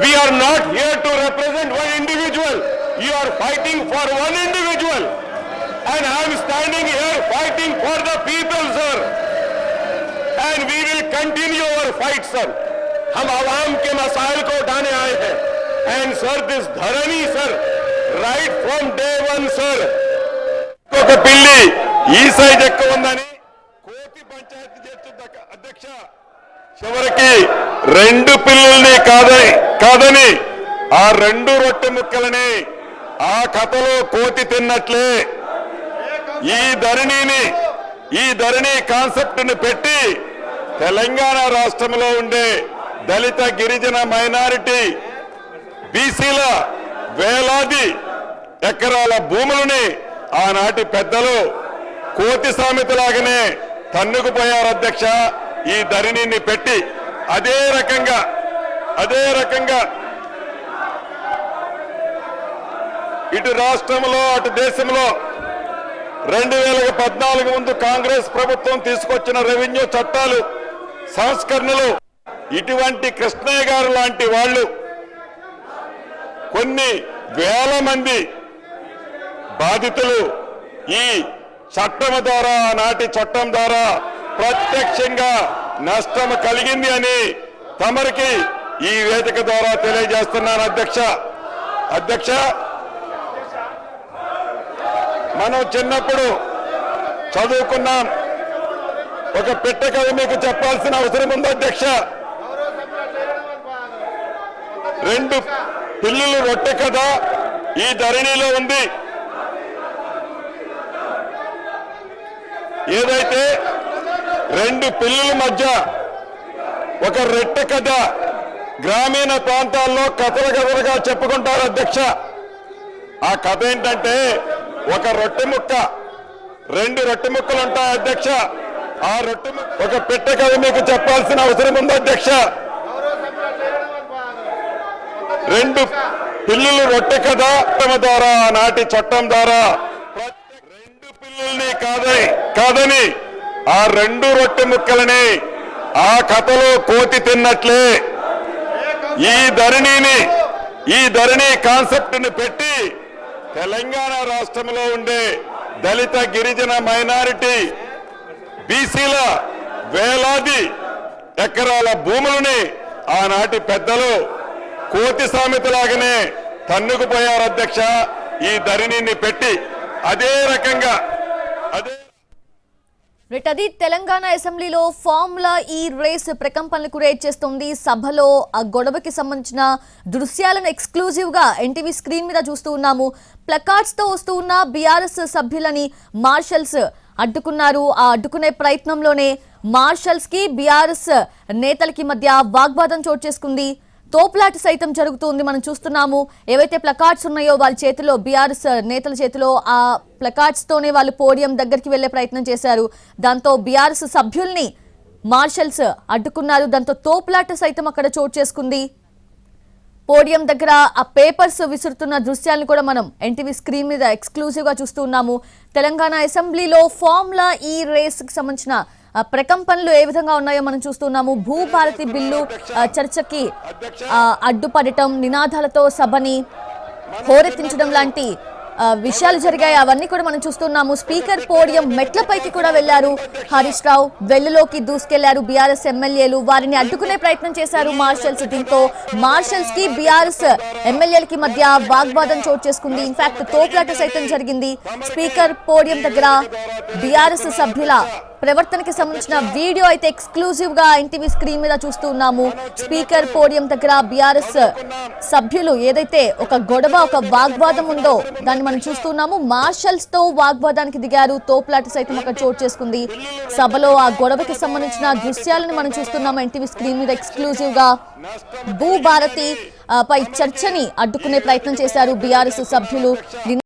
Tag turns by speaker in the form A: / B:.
A: We are not here to represent one individual. You are fighting for one individual. And I am standing here fighting for the people, sir. And we will continue our fight, sir. हम आवाम के मसाइल को उठाने आए हैं. And sir, this dharani, sir, right from day one, sir. ఒక పిల్లి ఈ సైజ్ ఎక్కువ ఉందని కోతి పంచాయతీ చేస్తున్న అధ్యక్ష చివరికి రెండు పిల్లల్ని కాదని ఆ రెండు రొట్టె ముక్కలని ఆ కథలో కోతి తిన్నట్లే ఈ ధరణి కాన్సెప్ట్ ని పెట్టి తెలంగాణ రాష్ట్రంలో ఉండే దళిత గిరిజన మైనారిటీ బీసీల వేలాది ఎకరాల భూములని ఆనాటి పెద్దలు కోతి సామెతలాగానే తన్నుకుపోయారు అధ్యక్ష. ఈ ధరణిని పెట్టి అదే రకంగా ఇటు రాష్ట్రంలో అటు దేశంలో 2014 ముందు కాంగ్రెస్ ప్రభుత్వం తీసుకొచ్చిన రెవెన్యూ చట్టాలు సంస్కరణలు ఇటువంటి కృష్ణయ్య గారు లాంటి వాళ్ళు కొన్ని వేల మంది బాధితులు ఈ చట్టం ద్వారా నాటి చట్టం ద్వారా ప్రత్యక్షంగా నష్టం కలిగింది అని తమరికి ఈ వేదిక ద్వారా తెలియజేస్తున్నాను అధ్యక్ష మనం చిన్నప్పుడు చదువుకున్నాం. ఒక పిట్ట కథ మీకు చెప్పాల్సిన అవసరం ఉంది అధ్యక్ష. రెండు పిల్లులు రొట్టె కథ ఈ ధరణిలో ఉంది. ఏదైతే రెండు పిల్లుల మధ్య ఒక రొట్టె కథ గ్రామీణ ప్రాంతాల్లో కథలుగా చెప్పుకుంటారు అధ్యక్ష. ఆ కథ ఏంటంటే ఒక రొట్టె ముక్క రెండు రొట్టె ముక్కలు ఉంటాయి అధ్యక్ష. ఆ రొట్టె ఒక పిట్ట కథ మీకు చెప్పాల్సిన అవసరం ఉంది అధ్యక్ష. రెండు పిల్లులు రొట్టె కథ ద్వారా నాటి చట్టం ద్వారా రెండు పిల్లుల్ని కాదని ఆ రెండు రొట్టె ముక్కలని ఆ కథలో కోతి తిన్నట్లే ఈ ధరణి కాన్సెప్ట్ ని పెట్టి తెలంగాణ రాష్ట్రంలో ఉండే దళిత గిరిజన మైనారిటీ బీసీల వేలాది ఎకరాల భూములని ఆనాటి పెద్దలు కోతి సామెతలాగానే తన్నుకుపోయారు అధ్యక్ష. ఈ ధరణిని పెట్టి అదే
B: అది తెలంగాణ అసెంబ్లీలో ఫార్ములా ఈ రేస్ ప్రకంపనలకు రేట్ చేస్తోంది. సభలో ఆ గొడవకి సంబంధించిన దృశ్యాలను ఎక్స్క్లూజివ్ గా ఎన్టీవీ స్క్రీన్ మీద చూస్తూ ఉన్నాము. ప్లకార్డ్స్ తో వస్తూ ఉన్న బీఆర్ఎస్ సభ్యులని మార్షల్స్ అడ్డుకున్నారు. ఆ అడ్డుకునే ప్రయత్నంలోనే మార్షల్స్ కి బీఆర్ఎస్ నేతలకి మధ్య వాగ్వాదం చోటు చేసుకుంది. తోపులాట సైతం జరుగుతుంది. మనం చూస్తున్నాము ఏవైతే ప్లకార్డ్స్ ఉన్నాయో వాళ్ళ చేతిలో బీఆర్ఎస్ నేతల చేతిలో ఆ ప్లకార్డ్స్ తోనే వాళ్ళు పోడియం దగ్గరికి వెళ్లే ప్రయత్నం చేశారు. దాంతో బీఆర్ఎస్ సభ్యుల్ని మార్షల్స్ అడ్డుకున్నారు. దాంతో తోపులాట సైతం అక్కడ చోటు చేసుకుంది. పోడియం దగ్గర ఆ పేపర్స్ విసురుతున్న దృశ్యాలను కూడా మనం ఎన్టీవీ స్క్రీన్ మీద ఎక్స్క్లూజివ్ గా చూస్తూ ఉన్నాము. తెలంగాణ అసెంబ్లీలో ఫార్ములా ఈ రేస్ కి సంబంధించిన ప్రకంపనలు ఏ విధంగా ఉన్నాయో మనం చూస్తున్నాము. భూభారతి బిల్లు చర్చకి అడ్డుపడటం, నినాదాలతో సభని హోరెత్తించడం లాంటి విషయాలు జరిగాయి. అవన్నీ కూడా మనం చూస్తున్నాము. స్పీకర్ పోడియం మెట్లపైకి కూడా వెళ్లారు హరీష్ రావు. వెల్లులోకి దూసుకెళ్లారు బీఆర్ఎస్ ఎమ్మెల్యేలు. వారిని అడ్డుకునే ప్రయత్నం చేశారు మార్షల్స్. దీంతో మార్షల్స్ కి బీఆర్ఎస్ ఎమ్మెల్యేలకి మధ్య వాగ్వాదం చోటు చేసుకుంది. ఇన్ఫాక్ట్ తోపులాట సైతం జరిగింది. స్పీకర్ పోడియం దగ్గర బీఆర్ఎస్ సభ్యుల ప్రవర్తనకి సంబంధించిన వీడియో అయితే ఎక్స్క్లూజివ్ గా ఎన్టీవీ స్క్రీన్ మీద చూస్తూ ఉన్నాము. స్పీకర్ పోడియం దగ్గర బీఆర్ఎస్ సభ్యులు ఏదైతే ఒక గొడవ ఒక వాగ్వాదం ఉందో దాన్ని మనం చూస్తున్నాము. మార్షల్స్ తో వాగ్వాదానికి దిగారు. తోపులాట సైతం అక్కడ చోటు చేసుకుంది. సభలో ఆ గొడవకి సంబంధించిన దృశ్యాలను మనం చూస్తున్నాము ఎన్టీవీ స్క్రీన్ మీద ఎక్స్క్లూజివ్ గా. భూభారతి పై చర్చని అడ్డుకునే ప్రయత్నం చేశారు బీఆర్ఎస్ సభ్యులు.